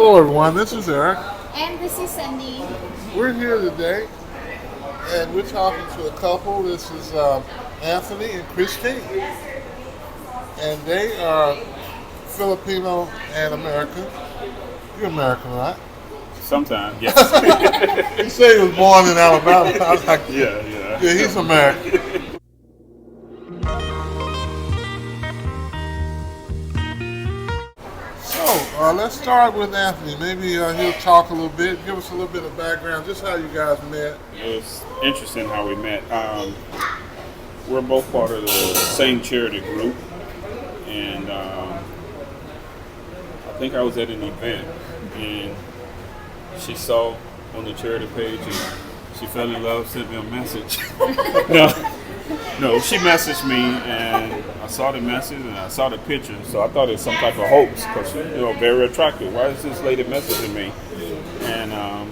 Hello, everyone. This is Eric. And this is Sandy. We're here today, and we're talking to a couple. This is Anthony and Christine, and they are Filipino and American. You're American, right? Sometimes, yes. He said he was born in Alabama. I was like, yeah. yeah, he's American. So let's start with Anthony. Maybe he'll talk a little bit, give us a little bit of background, just how you guys met. It's interesting how we met. We're both part of the same charity group, and I think I was at an event, and she saw on the charity page, and she fell in love, sent me a message. No, she messaged me, and I saw the message, and I saw the picture, so I thought it was some type of hoax, because, very attractive. Why is this lady messaging me? And I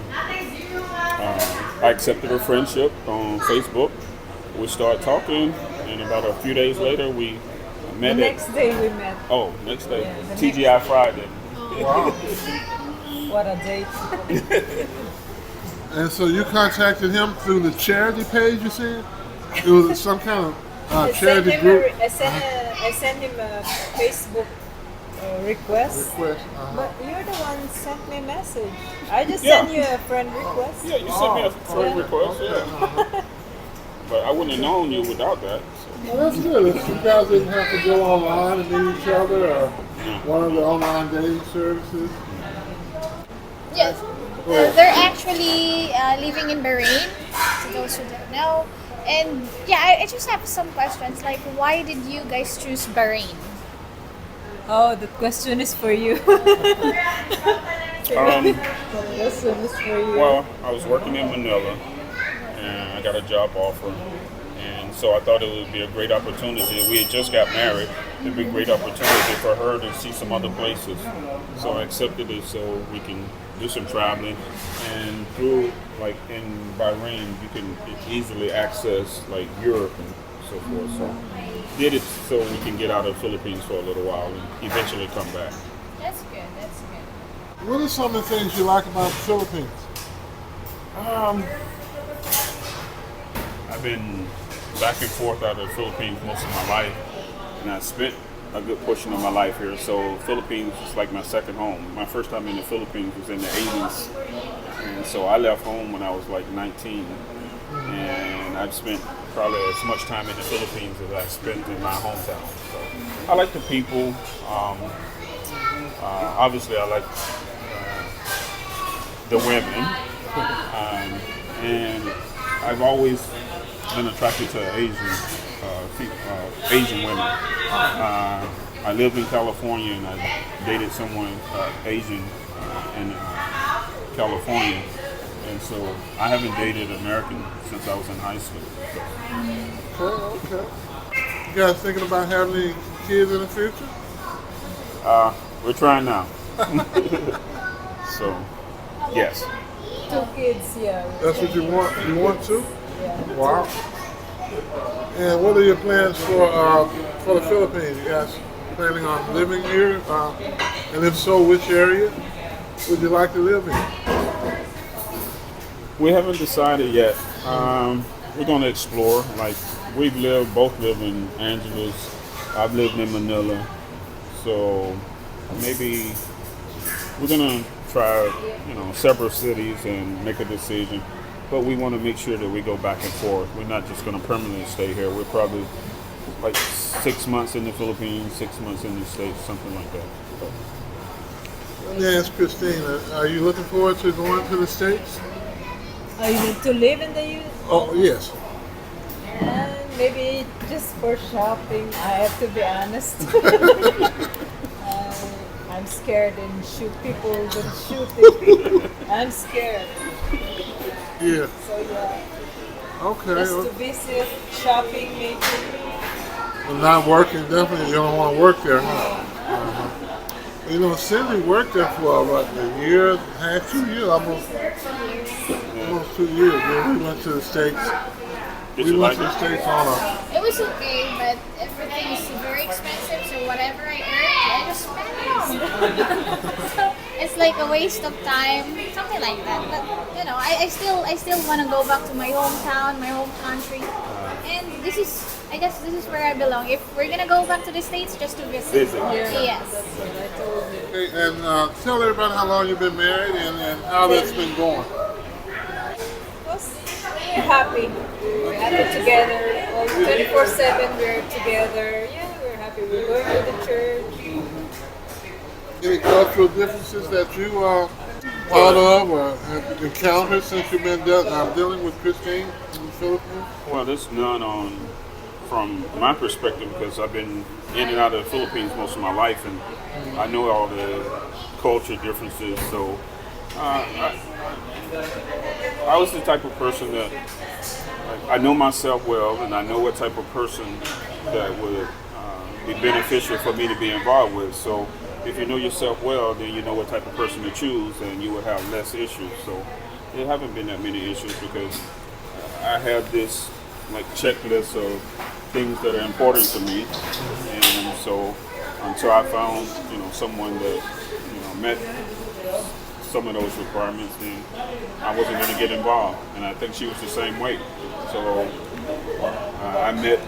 accepted her friendship on Facebook. We started talking, and about a few days later, we met. The next day we met. Oh, next day. Yeah, TGI Friday. Wow. What a date. And so you contacted him through the charity page, you said? It was some kind of charity group? I sent him a Facebook request. But you're the one who sent me a message. I just sent you a friend request. Yeah, you sent me a friend request, yeah. But I wouldn't have known you without that. So. Well, that's good. You guys didn't have to go online and meet each other or one of the online dating services? Yes. They're actually living in Bahrain, to those who don't know. And yeah, I just have some questions. Like, why did you guys choose Bahrain? Oh, the question is for you. The question is for you. Well, I was working in Manila, and I got a job offer. And so I thought it would be a great opportunity. We had just got married. It would be a great opportunity for her to see some other places. So I accepted it so we can do some traveling. And through, like in Bahrain, you can easily access like Europe and so forth. So did it so we can get out of the Philippines for a little while and eventually come back. That's good. That's good. What are some of the things you like about the Philippines? I've been back and forth out of the Philippines most of my life, and I spent a good portion of my life here. So Philippines is like my second home. My first time in the Philippines was in the 80s, and so I left home when I was like 19, and I've spent probably as much time in the Philippines as I spent in my hometown. So I like the people. Obviously, I like the women, and I've always been attracted to Asian women. I lived in California, and I dated someone Asian in California, and so I haven't dated American since I was in high school. Okay. You guys thinking about having any kids in the future? We're trying now. So, yes. 2 kids, yeah. That's what you want? You want to? Yeah. Wow. And what are your plans for the Philippines? You guys planning on living here? And if so, which area would you like to live in? We haven't decided yet. We're going to explore. Like, both live in Angeles. I've lived in Manila. So maybe we're going to try, several cities and make a decision. But we want to make sure that we go back and forth. We're not just going to permanently stay here. We're probably like 6 months in the Philippines, 6 months in the States, something like that. So. Let me ask Christine, are you looking forward to going to the States? You need to live in the U.S.? Oh, yes. Maybe just for shopping, I have to be honest. I'm scared and shoot people with shooting. I'm scared. Yeah. So yeah. Okay. Just to visit, shopping maybe. And not working, definitely you don't want to work there, huh? Cindy worked there for a year, half, 2 years, almost 2 years. Yeah, we went to the States. We went to the States on a... It was okay, but everything is very expensive, so whatever I earned, I just spent it. it's like a waste of time, something like that. But you know, I still want to go back to my hometown, my home country, and I guess this is where I belong. If we're gonna go back to the States, just to visit. Visit. Yes. I told you. Okay, and tell everybody how long you've been married and how that's been going. Because we're happy. We're happy together. All 24/7 we're together. Yeah, we're happy. We're going to the church. Any cultural differences that you thought of or have encountered since you've been dealing with Christine in the Philippines? Well, there's none from my perspective because I've been in and out of the Philippines most of my life, and I know all the culture differences. So I was the type of person that I know myself well, and I know what type of person that would be beneficial for me to be involved with. So if you know yourself well, then you know what type of person to choose, and you will have less issues. So there haven't been that many issues because I have this like checklist of things that are important to me, and so until I found someone that met some of those requirements, then I wasn't going to get involved. And I think she was the same way. So I met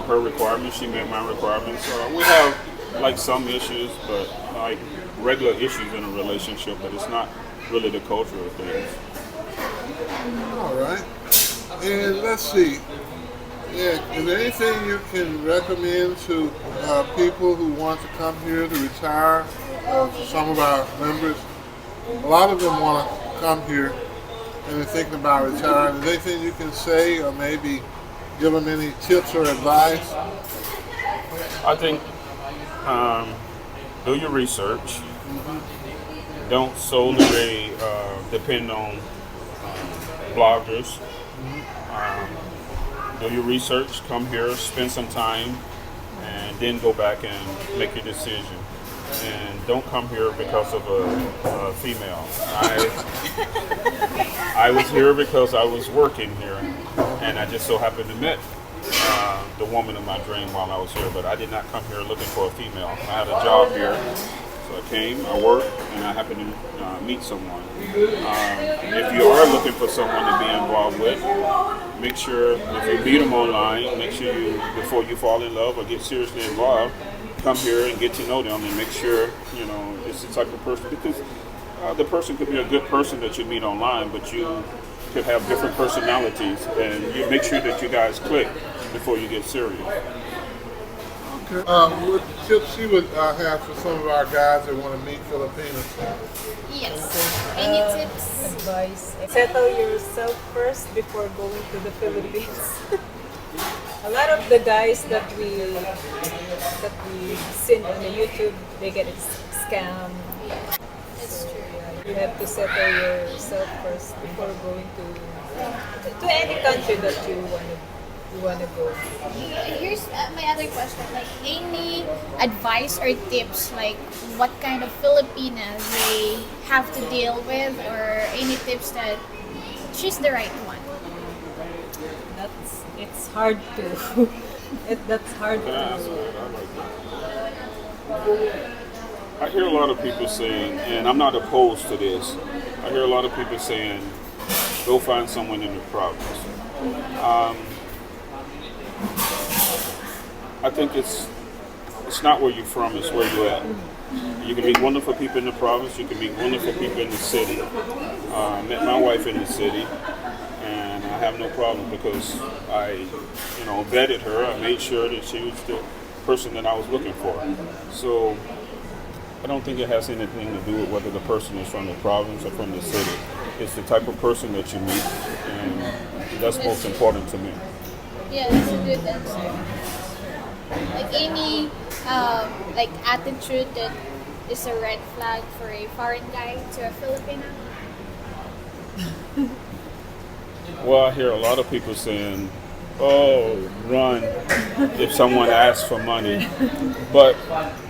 her requirements, she met my requirements. So we have like some issues, but like regular issues in a relationship, but it's not really the culture of things. All right. And let's see. Yeah, is there anything you can recommend to people who want to come here to retire? Some of our members, a lot of them want to come here and they're thinking about retiring. Is there anything you can say or maybe give them any tips or advice? I think do your research. Don't solely depend on bloggers. Do your research, come here, spend some time, and then go back and make your decision. And don't come here because of a female. I was here because I was working here, and I just so happened to meet the woman of my dream while I was here. But I did not come here looking for a female. I had a job here, so I came, I worked, and I happened to meet someone. If you are looking for someone to be involved with, make sure if you meet them online, make sure before you fall in love or get seriously involved, come here and get to know them and make sure it's the type of person, because the person could be a good person that you meet online, but you could have different personalities, and you make sure that you guys click before you get serious. Okay. What tips you would have for some of our guys that want to meet Filipinos? Yes. Any tips? Advice. Settle yourself first before going to the Philippines. A lot of the guys that we send on the YouTube, they get scammed. It's true. You have to settle yourself first before going to any country that you want to go. Here's my other question. Like, any advice or tips, like what kind of Filipinas they have to deal with, or any tips that she's the right one? It's hard to. That's hard to. I hear a lot of people saying, and I'm not opposed to this, I hear a lot of people saying, go find someone in the province. I think it's not where you're from, it's where you're at. You can meet wonderful people in the province, you can meet wonderful people in the city. I met my wife in the city, and I have no problem because I vetted her. I made sure that she was the person that I was looking for. So I don't think it has anything to do with whether the person is from the province or from the city. It's the type of person that you meet, and that's most important to me. Yeah, that's a good answer. Like any attitude that is a red flag for a foreign guy to a Filipino? Well, I hear a lot of people saying, oh, run if someone asks for money. But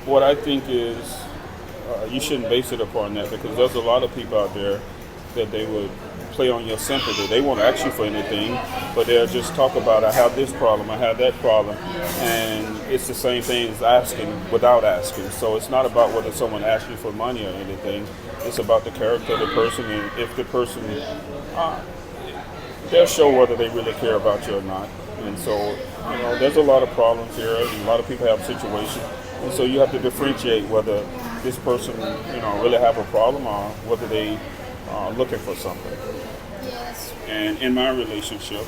what I think is you shouldn't base it upon that, because there's a lot of people out there that they would play on your sympathy. They won't ask you for anything, but they'll just talk about, I have this problem, I have that problem. And it's the same thing as asking without asking. So it's not about whether someone asks you for money or anything. It's about the character of the person, and if the person, they'll show whether they really care about you or not. And so, there's a lot of problems here, and a lot of people have situations. And so you have to differentiate whether this person, really have a problem or whether they are looking for something. Yes. And in my relationship,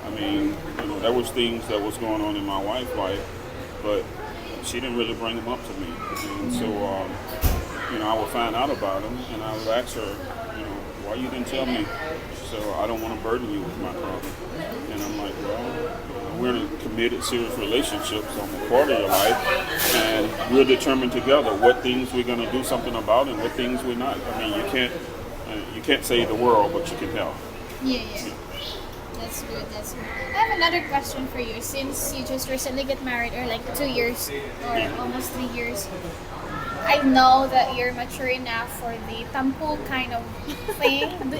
I mean, there was things that was going on in my wife's life, but she didn't really bring them up to me. And so, I would find out about them, and I would ask her, why you didn't tell me? So I don't want to burden you with my problem. And I'm like, well, we're in a committed, serious relationship, so I'm a part of your life, and we're determined together what things we're going to do something about and what things we're not. I mean, you can't save the world, but you can help. Yeah. That's good. I have another question for you. Since you just recently get married, or like 2 years, or almost 3 years, I know that you're mature enough for the tampo kind of thing. Do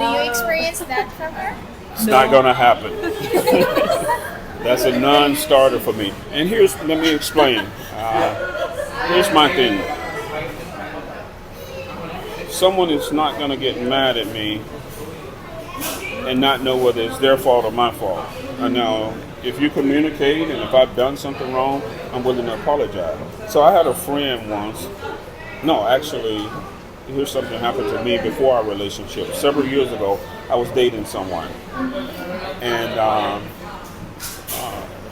you experience that from her? It's not going to happen. That's a non-starter for me. And let me explain. Here's my thing. Someone is not going to get mad at me and not know whether it's their fault or my fault. Now, if you communicate and if I've done something wrong, I'm willing to apologize. So I had a friend once. No, actually, here's something happened to me before our relationship. Several years ago, I was dating someone. And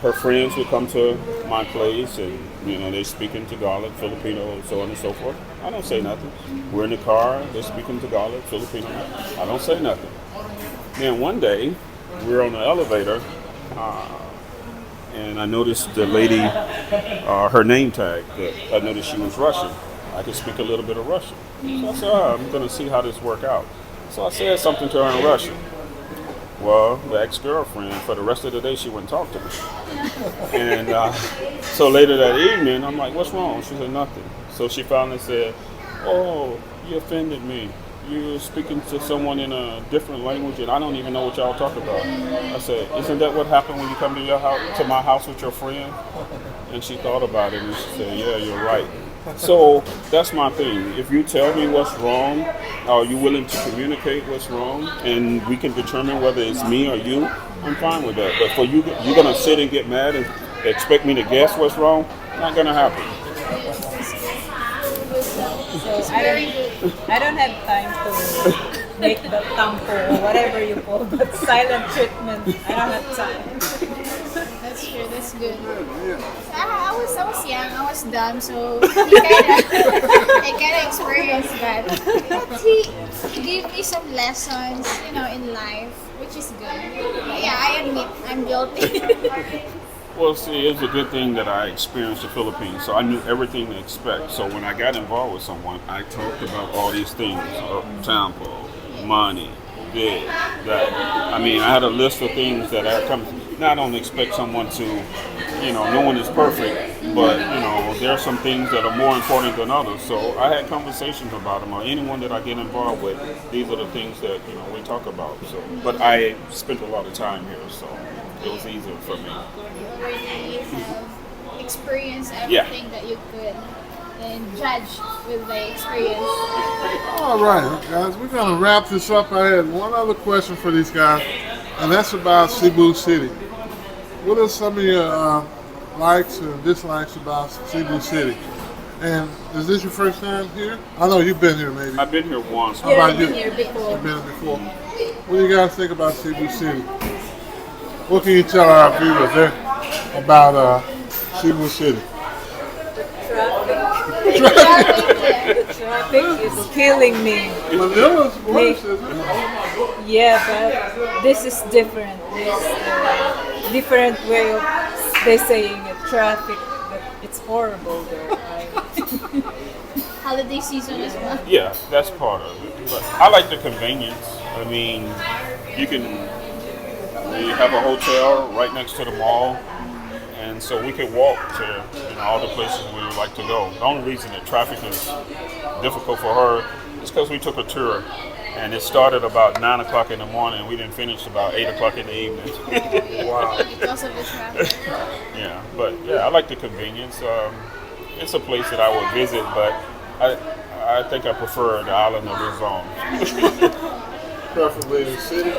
her friends would come to my place and, they speak in Tagalog, Filipino, so on and so forth. I don't say nothing. We're in the car, they're speaking Tagalog, Filipino. I don't say nothing. Then one day, we were on the elevator, and I noticed the lady, her name tag, I noticed she was Russian. I could speak a little bit of Russian. So I said, I'm going to see how this work out. So I said something to her in Russian. Well, the ex-girlfriend, for the rest of the day, she wouldn't talk to me. And so later that evening, I'm like, what's wrong? She said, nothing. So she finally said, oh, you offended me. You're speaking to someone in a different language, and I don't even know what y'all talk about. I said, isn't that what happened when you come to your house, to my house with your friend? And she thought about it, and she said, yeah, you're right. So that's my thing. If you tell me what's wrong, are you willing to communicate what's wrong, and we can determine whether it's me or you, I'm fine with that. But for you're going to sit and get mad and expect me to guess what's wrong, not going to happen. So I don't have time to make the tampo or whatever you call that silent treatment. I don't have time. That's true. That's good. I was young. I was dumb, so I kind of experienced that. But he gave me some lessons, in life, which is good. But yeah, I admit I'm guilty. Well, see, it's a good thing that I experienced the Philippines, so I knew everything to expect. So when I got involved with someone, I talked about all these things, tampo, money, this, that. I mean, I had a list of things that I come. Now, I don't expect someone to, no one is perfect, but, there are some things that are more important than others. So I had conversations about them, or anyone that I get involved with, these are the things that, we talk about. So, but I spent a lot of time here, so it was easier for me. You already have experienced everything that you could and judge with the experience. All right, guys, we're going to wrap this up. I had one other question for these guys, and that's about Cebu City. What are some of your likes and dislikes about Cebu City? And is this your first time here? I know you've been here maybe. I've been here once. How about you? I've been here before. You've been here before. What do you guys think about Cebu City? What can you tell our viewers there about Cebu City? The traffic is killing me. Manila's worse, isn't it? Yeah, but this is different. This different way of they saying it, traffic. But it's horrible there. Right? Holiday season as well. Yeah, that's part of it. But I like the convenience. I mean, we have a hotel right next to the mall, and so we could walk to all the places we would like to go. The only reason that traffic is difficult for her is because we took a tour, And it started about 9 o'clock in the morning, and we didn't finish about 8 o'clock in the evening. Wow. Because of the traffic. Yeah, but yeah, I like the convenience. It's a place that I would visit, but I think I prefer the island of Luzon. Preferably the city.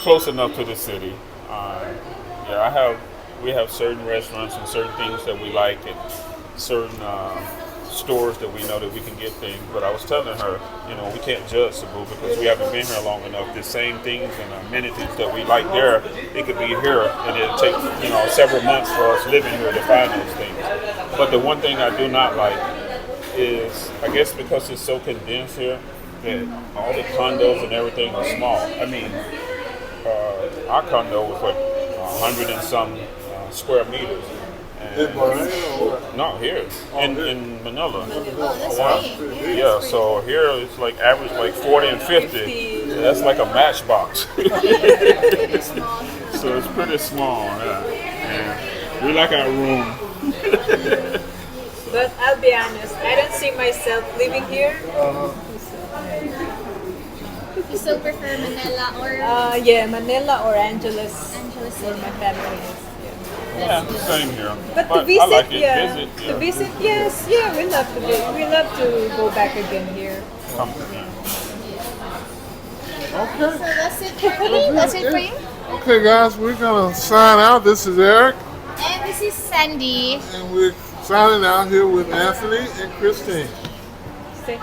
Close enough to the city. Yeah, we have certain restaurants and certain things that we like, and certain stores that we know that we can get things. But I was telling her, we can't judge Cebu because we haven't been here long enough. The same things and amenities that we like there, it could be here, and it'll take several months for us living here to find those things. But the one thing I do not like is, I guess because it's so condensed here, that all the condos and everything are small. I mean, our condo was like 100 and some square meters. In Bahrain or what? Not here, in Manila. Oh, that's Wow. great. Yeah, so here it's like average like 40 and 50. That's like a matchbox. Pretty small. So it's pretty small. Yeah. And we like our room. But I'll be honest, I don't see myself living here. You still prefer Manila or Yeah, Manila or Angeles, Angeles where City? my family is. Yeah, same here. But to visit, I like it. yeah, Visit, to visit, yes, yeah, we love to we love to go back again here. Come, Okay. So that's it for me. That's it for you. Okay, guys, we're gonna sign out. This is Eric, And this is Sandy. and we're signing out here with Anthony and Christine. Stay.